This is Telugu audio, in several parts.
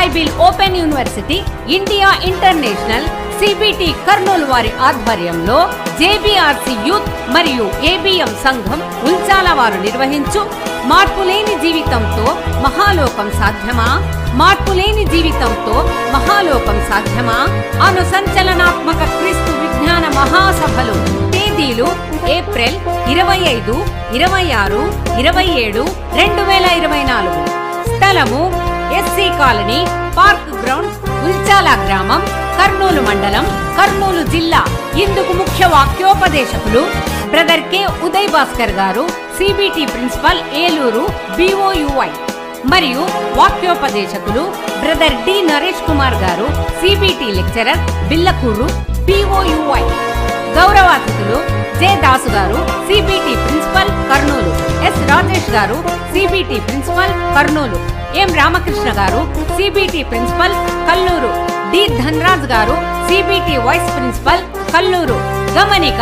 Bible open university India international CBT Kurnool వారి ఆధ్వర్యంలో జేబీఆర్సి యూత్ మరియు ఏబిఎం సంఘం ఉల్చాల వారు నిర్వహించు మార్పులేని జీవితంతో మహాలోకం సాధ్యమా, మార్పులేని జీవితంతో మహాలోకం సాధ్యమా అను సంచలనాత్మక క్రీస్తు విజ్ఞాన మహాసభలు. తేదీలు ఏప్రిల్ 25, 26, 27, 2024. స్థలము SC colony, park ground, Ulchala గ్రామం, కర్నూలు మండలం, కర్నూలు జిల్లా. ఇందుకు ముఖ్య వాక్యోపదేశకులు brother K Uday Bhaskar garu, CBT principal, Eluru BOUI. మరియు వాక్యోపదేశకులు brother D Naresh Kumar garu, CBT lecturer, Billakuru BOUI. గౌరవాతిథులు J Dasu garu, CBT principal, Kurnool. S Rajesh garu, CBT principal, Kurnool. M Ramakrishna garu, CBT principal, Kallur. D Dhanraj garu, CBT vice principal, Kalluru. గమనిక: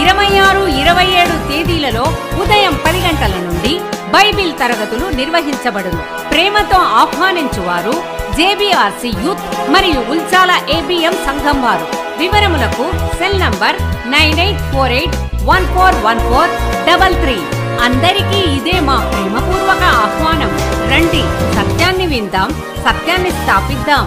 26, 27 తేదీలలో ఉదయం 10 గంటల నుండి బైబిల్ తరగతులు నిర్వహించబడును. ప్రేమతో ఆహ్వానించువారు జేబీఆర్సి యూత్ మరియు ఉల్చాల ఏబిఎం సంఘం వారు. వివరములకు సెల్ నంబర్ 9848141433. అందరికీ ఇదే మా ప్రేమపూర్వక ఆహ్వానం. రండి, సత్యాన్ని విందాం, సత్యాన్ని స్థాపిద్దాం.